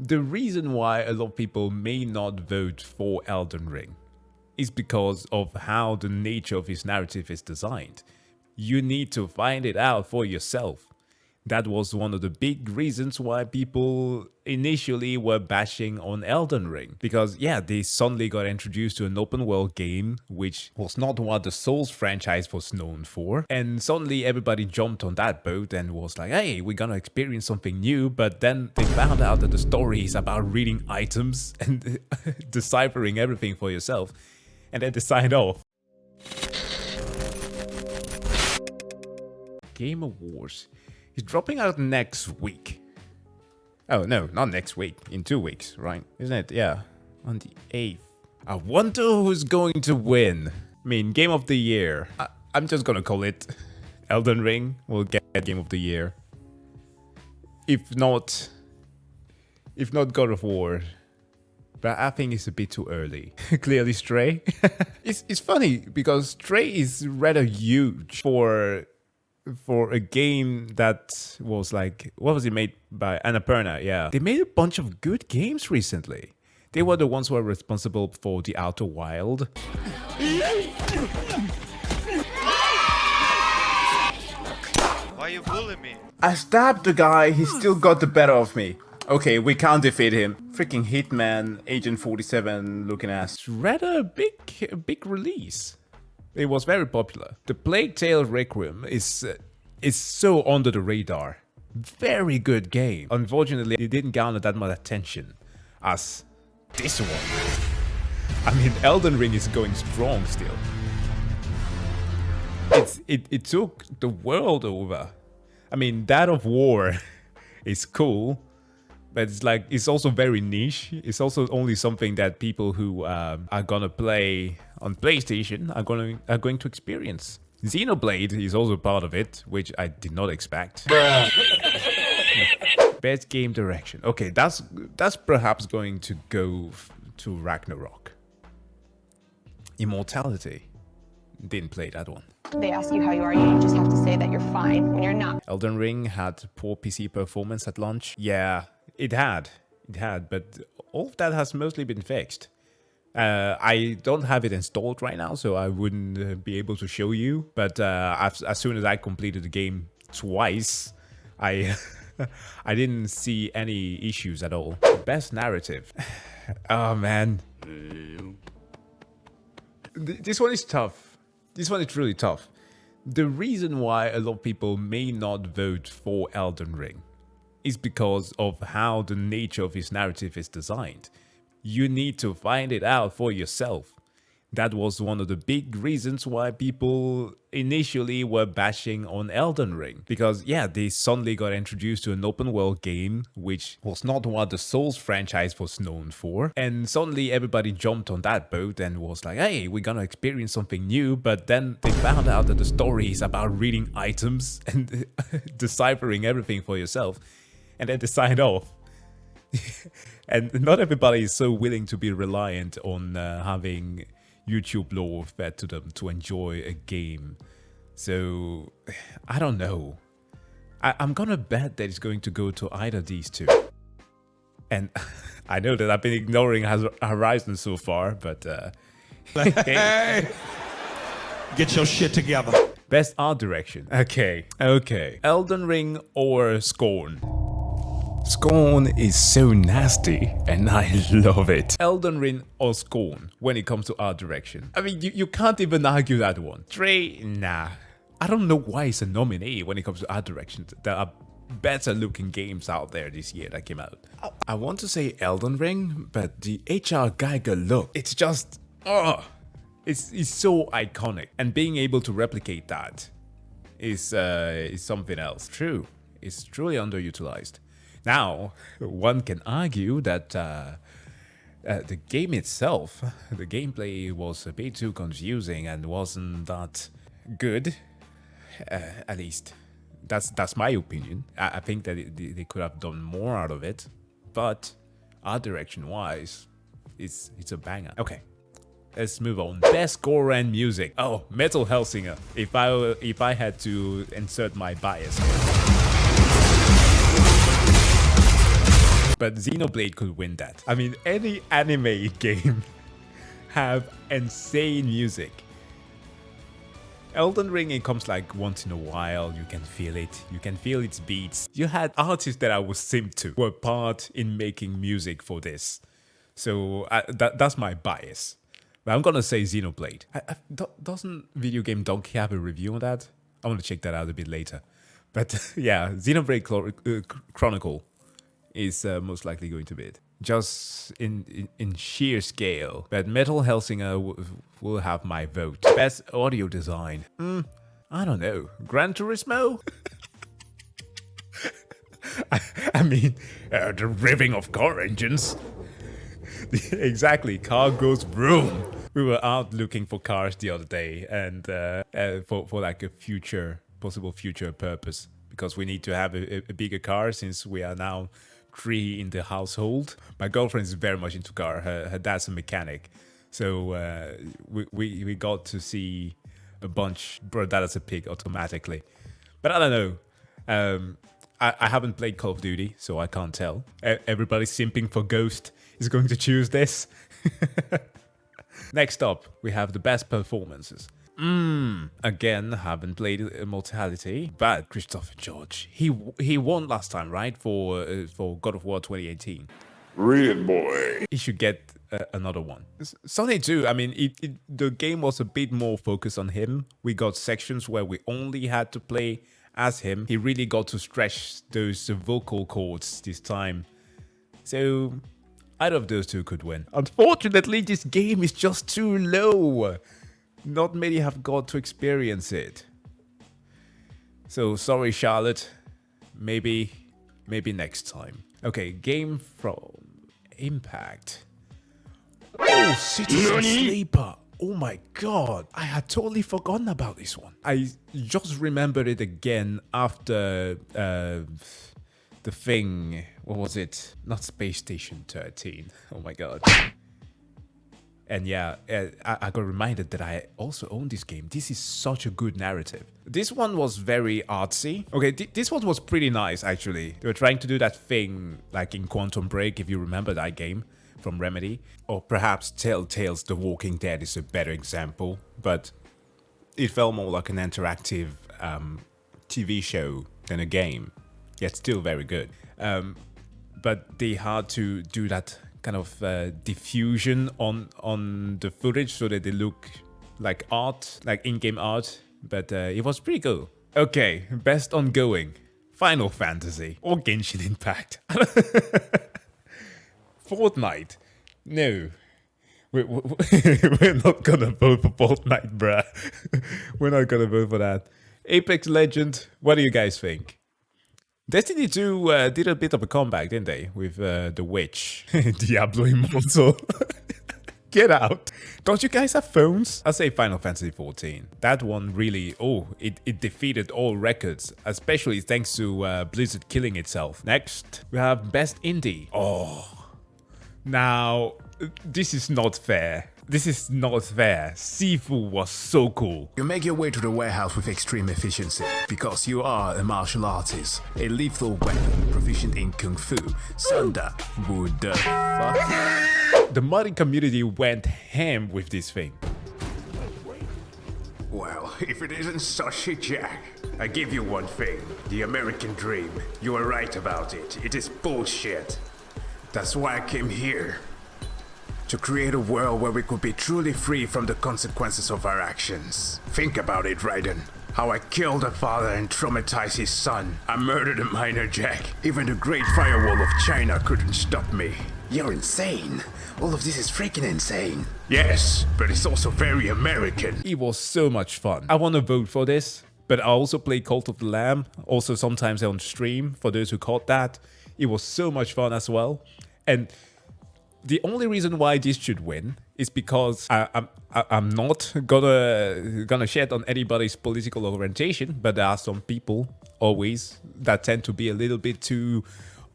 The reason why a lot of people may not vote for Elden Ring is because of how the nature of his narrative is designed. You need to find it out for yourself. That was one of the big reasons why people initially were bashing on Elden Ring. Because yeah, they suddenly got introduced to an open world game, which was not what the Souls franchise was known for. And suddenly everybody jumped on that boat and was like, hey, we're gonna experience something new. But then they found out that the story is about reading items and deciphering everything for yourself. And then they signed off. Game Awards is dropping out next week. Oh no, not next week. In 2 weeks, right? Isn't it? Yeah, on the 8th. I wonder who's going to win. I mean, Game of the Year. I'm just gonna call it Elden Ring will get Game of the Year. If not God of War. But I think it's a bit too early. Clearly Stray. It's funny because Stray is rather huge for a game that was like, what was it made by? Annapurna, yeah. They made a bunch of good games recently. They were the ones who were responsible for The Outer Wild. Why you bullying me? I stabbed the guy, he still got the better of me. Okay, we can't defeat him. Freaking Hitman, Agent 47 looking ass. Rather a big release. It was very popular. The Plague Tale Requiem is so under the radar. Very good game. Unfortunately, it didn't garner that much attention as this one. I mean, Elden Ring is going strong still. It took the world over. I mean, that of War is cool, but it's also very niche. It's also only something that people who are gonna play on PlayStation are going to experience. Xenoblade is also part of it, which I did not expect. Best game direction. Okay, that's perhaps going to go to Ragnarok. Immortality. Didn't play that one. They ask you how you are, you just have to say that you're fine when you're not. Elden Ring had poor PC performance at launch. Yeah, it had, but all of that has mostly been fixed. I don't have it installed right now, so I wouldn't be able to show you. But as soon as I completed the game twice, I didn't see any issues at all. Best narrative. Oh man, this one is tough. This one is really tough. The reason why a lot of people may not vote for Elden Ring is because of how the nature of his narrative is designed. You need to find it out for yourself. That was one of the big reasons why people initially were bashing on Elden Ring. Because yeah, they suddenly got introduced to an open world game, which was not what the Souls franchise was known for. And suddenly everybody jumped on that boat and was like, hey, we're gonna experience something new. But then they found out that the story is about reading items and deciphering everything for yourself. And then they signed off. And not everybody is so willing to be reliant on having YouTube lore fed to them to enjoy a game. So, I don't know. I'm gonna bet that it's going to go to either these two. And I know that I've been ignoring Horizon so far, but... Hey! Get your shit together. Best art direction. Okay. Elden Ring or Scorn? Scorn is so nasty, and I love it. Elden Ring or Scorn when it comes to art direction. I mean, you can't even argue that one. Stray, nah. I don't know why it's a nominee when it comes to art direction. There are better looking games out there this year that came out. I want to say Elden Ring, but the H.R. Geiger look, it's just, it's so iconic. And being able to replicate that is something else. True, it's truly underutilized. Now, one can argue that the game itself, the gameplay was a bit too confusing and wasn't that good. At least, that's my opinion. I think that they could have done more out of it, but art direction-wise, it's a banger. Okay, let's move on. Best score and music. Oh, Metal Hellsinger. If I had to insert my bias. but Xenoblade could win that. I mean, any anime game have insane music. Elden Ring, it comes like once in a while, you can feel it, you can feel its beats. You had artists that I was simp to were part in making music for this. So that's my bias. But I'm gonna say Xenoblade. Doesn't Video Game Donkey have a review on that? I want to check that out a bit later. But yeah, Xenoblade Chronicle is most likely going to be it. Just in sheer scale. But Metal Hellsinger will have my vote. Best audio design. I don't know. Gran Turismo? I mean, the revving of car engines. Exactly, car goes vroom. We were out looking for cars the other day, and for like a possible future purpose, because we need to have a bigger car since we are now 3 in the household. My girlfriend is very much into car. Her dad's a mechanic, so we got to see a bunch. Bro, that is a pig automatically. But I don't know. I haven't played Call of Duty, so I can't tell. Everybody simping for Ghost is going to choose this. Next up, we have the best performances. Again, haven't played Immortality, but Christopher George, he won last time, right? For God of War 2018. Red boy. He should get another one. Sonic 2, I mean, the game was a bit more focused on him. We got sections where we only had to play as him. He really got to stretch those vocal cords this time. So either of those two could win. Unfortunately, this game is just too low. Not many have got to experience it. So sorry, Charlotte. Maybe next time. Okay, game from Impact. Oh, Citizen Sleeper. Oh my god. I had totally forgotten about this one. I just remembered it again after the thing. What was it? Not Space Station 13. Oh my god. And yeah, I got reminded that I also own this game. This is such a good narrative. This one was very artsy. Okay, this one was pretty nice, actually. They were trying to do that thing like in Quantum Break, if you remember that game from Remedy. Or perhaps Telltale's The Walking Dead is a better example. But it felt more like an interactive TV show than a game. Yet still very good. But they had to do that kind of diffusion on the footage so that they look like art, like in-game art, but it was pretty cool. Okay, best ongoing. Final Fantasy or Genshin Impact. Fortnite. No. We're not gonna vote for Fortnite, bruh. We're not gonna vote for that. Apex Legend, what do you guys think? Destiny 2 did a bit of a comeback, didn't they? With The Witch. Diablo Immortal. Get out. Don't you guys have phones? I'll say Final Fantasy 14. That one really, it defeated all records. Especially thanks to Blizzard killing itself. Next, we have Best Indie. Now, this is not fair. This is not fair. Sifu was so cool. You make your way to the warehouse with extreme efficiency because you are a martial artist, a lethal weapon, proficient in kung fu. Sunda, what the fuck? The modding community went ham with this thing. Well, if it isn't Sashi Jack, I give you one thing. The American dream. You are right about it. It is bullshit. That's why I came here. To create a world where we could be truly free from the consequences of our actions. Think about it, Raiden. How I killed a father and traumatized his son. I murdered a minor Jack. Even the Great Firewall of China couldn't stop me. You're insane. All of this is freaking insane. Yes, but it's also very American. It was so much fun. I want to vote for this, but I also play Cult of the Lamb. Also sometimes on stream, for those who caught that. It was so much fun as well. And the only reason why this should win is because I'm not gonna shed on anybody's political orientation, but there are some people always that tend to be a little bit too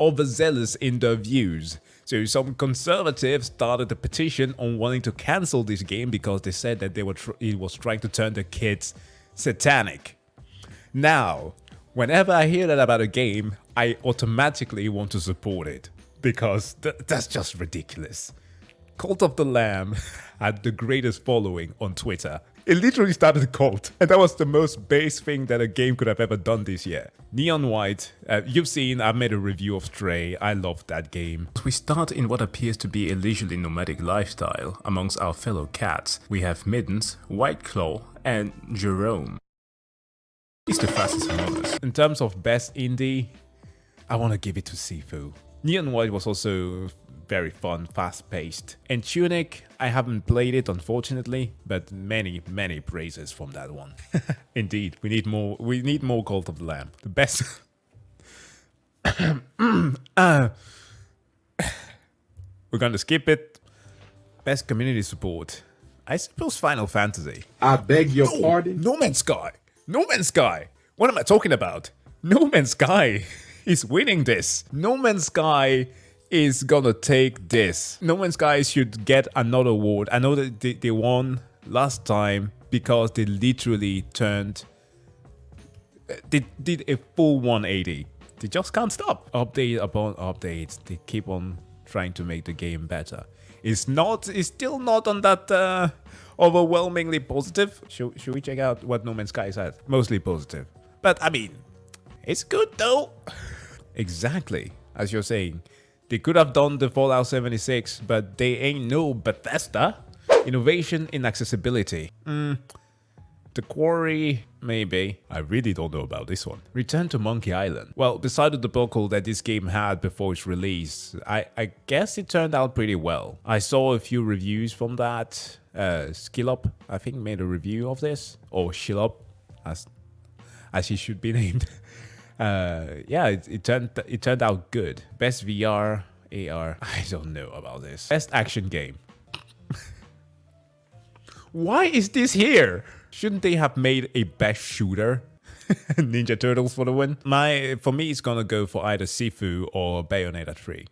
overzealous in their views. So some conservatives started a petition on wanting to cancel this game because they said that it was trying to turn the kids satanic. Now, whenever I hear that about a game, I automatically want to support it. because that's just ridiculous. Cult of the Lamb had the greatest following on Twitter. It literally started a cult, and that was the most base thing that a game could have ever done this year. Neon White, you've seen, I've made a review of Stray. I love that game. We start in what appears to be a leisurely nomadic lifestyle amongst our fellow cats. We have Mittens, White Claw, and Jerome. He's the fastest among us. In terms of best indie, I want to give it to Sifu. Neon White was also very fun, fast-paced. And Tunic, I haven't played it unfortunately, but many praises from that one. Indeed, we need more Cult of the Lamb. The best we're gonna skip it. Best community support. I suppose Final Fantasy. I beg your pardon? No Man's Sky. No Man's Sky. What am I talking about? No Man's Sky is winning this. No Man's Sky is gonna take this. No Man's Sky should get another award. I know that they won last time because they literally turned... They did a full 180. They just can't stop. Update upon updates. They keep on trying to make the game better. It's still not on that overwhelmingly positive. Should we check out what No Man's Sky said? Mostly positive. But I mean, it's good though. Exactly, as you're saying. They could have done the Fallout 76, but they ain't no Bethesda. Innovation in accessibility. The Quarry, maybe. I really don't know about this one. Return to Monkey Island. Well, beside the debacle that this game had before its release, I guess it turned out pretty well. I saw a few reviews from that. Skillup, I think, made a review of this. Or Shillup, as he should be named. Yeah, it turned out good. Best VR, AR, I don't know about this. Best action game. Why is this here? Shouldn't they have made a best shooter? Ninja Turtles for the win. For me, it's gonna go for either Sifu or Bayonetta 3,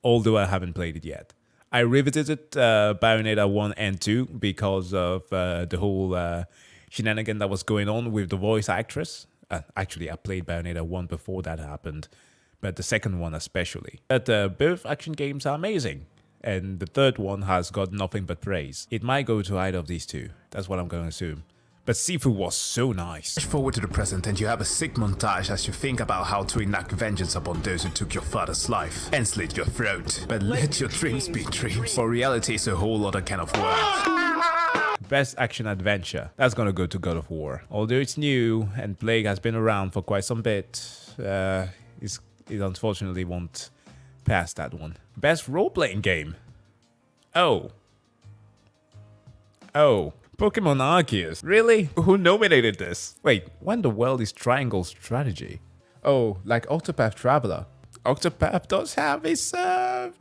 although I haven't played it yet. I revisited Bayonetta 1 and 2 because of the whole shenanigan that was going on with the voice actress. Actually, I played Bayonetta 1 before that happened, but the second one especially. But both action games are amazing, and the third one has got nothing but praise. It might go to either of these two, that's what I'm going to assume. But Sifu was so nice. Flash forward to the present and you have a sick montage as you think about how to enact vengeance upon those who took your father's life and slit your throat. But let your dreams be dreams, for reality is a whole other kind of world. Best action adventure. That's gonna go to God of War. Although it's new and Plague has been around for quite some bit, it unfortunately won't pass that one. Best role-playing game. Oh, Pokemon Arceus. Really? Who nominated this? Wait, what in the world is Triangle Strategy? Oh, like Octopath Traveler. Octopath does have its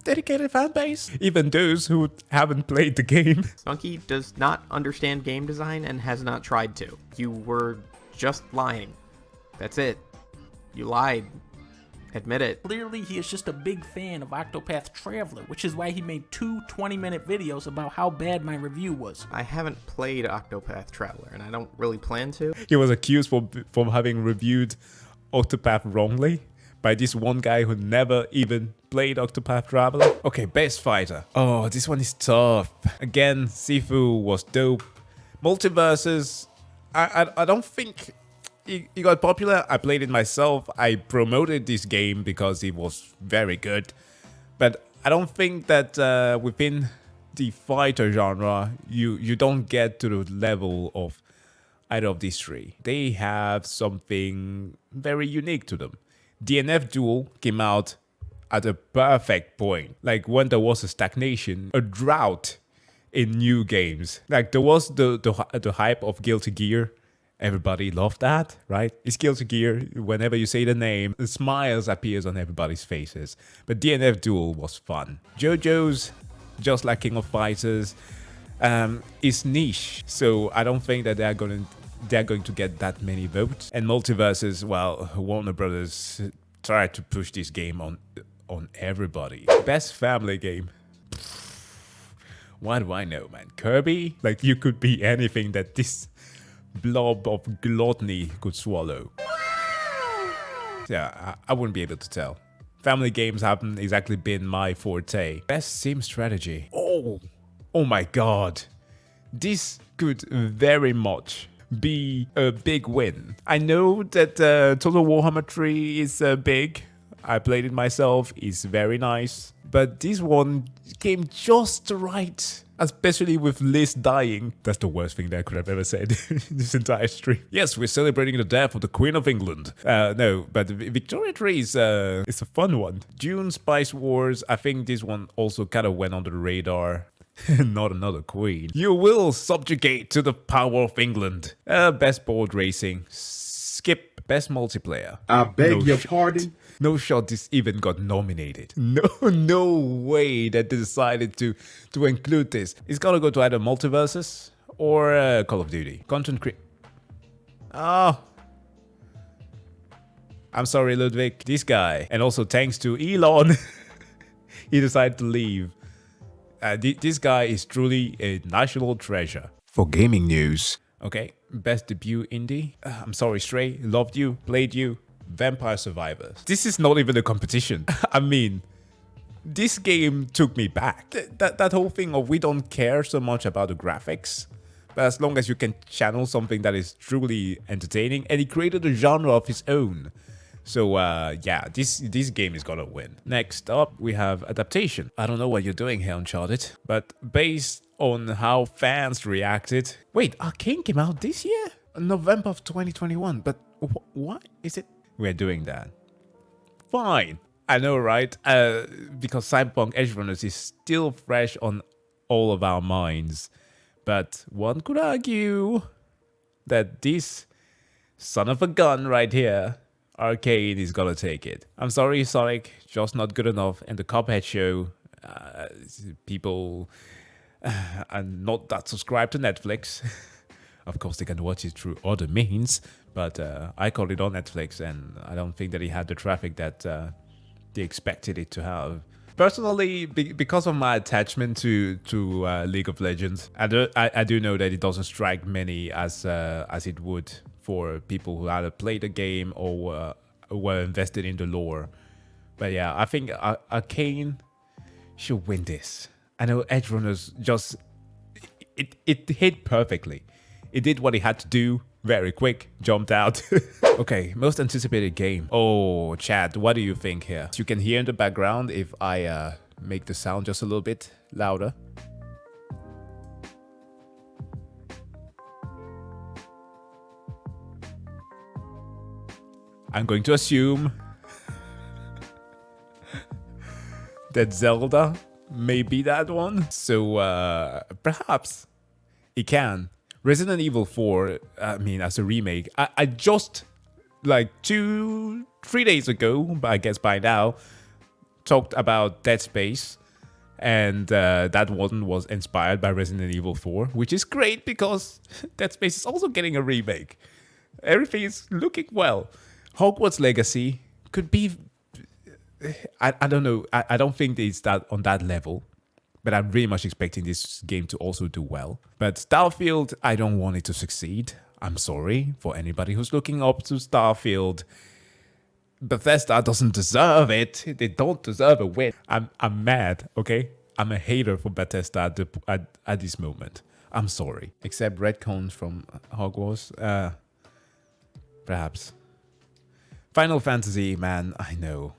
dedicated fan base, even those who haven't played the game. Monkey does not understand game design and has not tried to. You were just lying. That's it. You lied. Admit it. Clearly, he is just a big fan of Octopath Traveler, which is why he made two 20-minute videos about how bad my review was. I haven't played Octopath Traveler, and I don't really plan to. He was accused from having reviewed Octopath wrongly by this one guy who never even played Octopath Traveler. Okay, best fighter. Oh, this one is tough. Again, Sifu was dope. Multiverses, I don't think it got popular. I played it myself. I promoted this game because it was very good. But I don't think that within the fighter genre, you don't get to the level of either of these three. They have something very unique to them. DNF Duel came out at a perfect point. Like when there was a stagnation, a drought in new games. Like there was the hype of Guilty Gear. Everybody loved that, right? It's Guilty Gear. Whenever you say the name, the smiles appears on everybody's faces. But DNF Duel was fun. JoJo's, just like King of Fighters, is niche. So I don't think that they're going to get that many votes. And Multiverses, well, Warner Brothers tried to push this game on everybody. Best family game. What do I know, man? Kirby? Like, you could be anything that this blob of gluttony could swallow. Yeah, I wouldn't be able to tell. Family games haven't exactly been my forte. Best sim strategy. Oh my god. This could very much be a big win. I know that Total Warhammer 3 is big. I played it myself. It's very nice. But this one came just right. Especially with Liz dying. That's the worst thing that I could have ever said in this entire stream. Yes, we're celebrating the death of the Queen of England. No, but Victoria 3 is a fun one. Dune, Spice Wars. I think this one also kind of went under the radar. Not another queen. You will subjugate to the power of England. Best board racing. Skip. Best multiplayer. I beg your shot. pardon? No shot this even got nominated. No way that they decided to include this. It's gonna go to either Multiverses or Call of Duty. Content cre... Oh. I'm sorry, Ludwig. This guy. And also thanks to Elon, he decided to leave. This guy is truly a national treasure. For gaming news. Okay, best debut indie. I'm sorry, Stray. Loved you, played you. Vampire Survivors. This is not even a competition. I mean, this game took me back. That whole thing of we don't care so much about the graphics, but as long as you can channel something that is truly entertaining, and he created a genre of his own. So yeah, this game is gonna win. Next up, we have Adaptation. I don't know what you're doing here, Uncharted, but based on how fans reacted... Wait, Arcane came out this year? November of 2021, but what is it? We're doing that. Fine. I know, right? Because Cyberpunk Edgerunners is still fresh on all of our minds. But one could argue that this son of a gun right here, Arcade, is gonna take it. I'm sorry, Sonic, just not good enough. And the Cuphead show, people are not that subscribed to Netflix. Of course, they can watch it through other means, but I called it on Netflix, and I don't think that it had the traffic that they expected it to have. Personally, because of my attachment to League of Legends, I do know that it doesn't strike many as it would for people who either played the game or were invested in the lore. But yeah, I think Arcane should win this. I know Edgerunners just... It hit perfectly. It did what it had to do, very quick, jumped out. Okay, most anticipated game. Oh, chat, what do you think here? You can hear in the background if I make the sound just a little bit louder. I'm going to assume that Zelda may be that one. So perhaps it can. Resident Evil 4, I mean, as a remake, I just, like 2-3 days ago, but I guess by now, talked about Dead Space, and that one was inspired by Resident Evil 4, which is great because Dead Space is also getting a remake. Everything is looking well. Hogwarts Legacy could be, I don't know, I don't think it's that on that level. But I'm really much expecting this game to also do well. But Starfield, I don't want it to succeed. I'm sorry for anybody who's looking up to Starfield. Bethesda doesn't deserve it. They don't deserve a win. I'm mad, okay? I'm a hater for Bethesda at this moment. I'm sorry. Except retcons from Hogwarts. Perhaps. Final Fantasy, man, I know.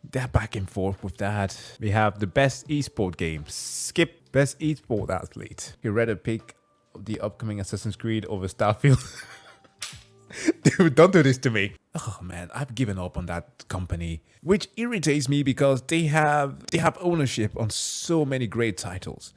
They're back and forth with that. We have the best esport game. Skip, best esport athlete. You rather pick the upcoming Assassin's Creed over Starfield? Dude, don't do this to me. Oh man, I've given up on that company. Which irritates me because they have ownership on so many great titles.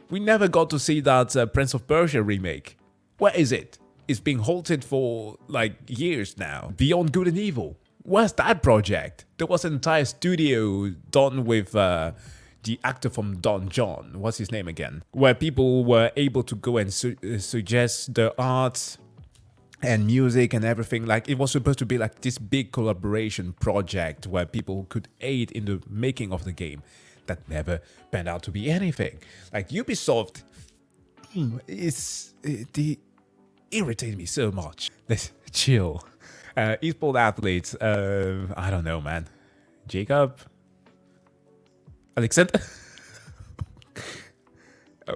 We never got to see that Prince of Persia remake. Where is it? It's being halted for like years now. Beyond Good and Evil. Where's that project? There was an entire studio done with the actor from Don John. What's his name again? Where people were able to go and suggest the art and music and everything. Like it was supposed to be like this big collaboration project where people could aid in the making of the game. That never panned out to be anything. Like Ubisoft, they irritate me so much. Let's chill. Esport athletes. I don't know, man. Jacob? Alexander?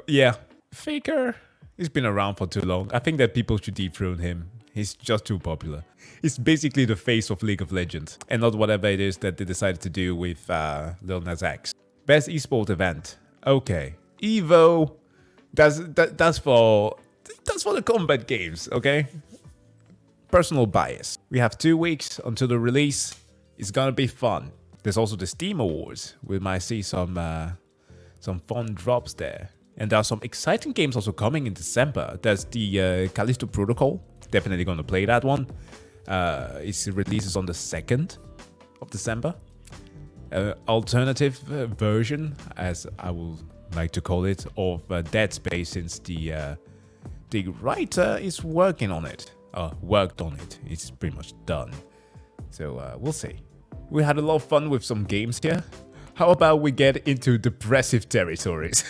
Yeah. Faker. He's been around for too long. I think that people should dethrone him. He's just too popular. He's basically the face of League of Legends. And not whatever it is that they decided to do with Lil Nas X. Best esport event. Okay. Evo. That's for the combat games, okay? Personal bias. We have 2 weeks until the release. It's gonna be fun. There's also the Steam Awards. We might see some fun drops there. And there are some exciting games also coming in December. There's the Callisto Protocol. Definitely gonna play that one. It releases on the 2nd of December. Alternative version, as I would like to call it, of Dead Space, since the writer is working on it. Worked on it. It's pretty much done. So we'll see. We had a lot of fun with some games here. How about we get into depressive territories?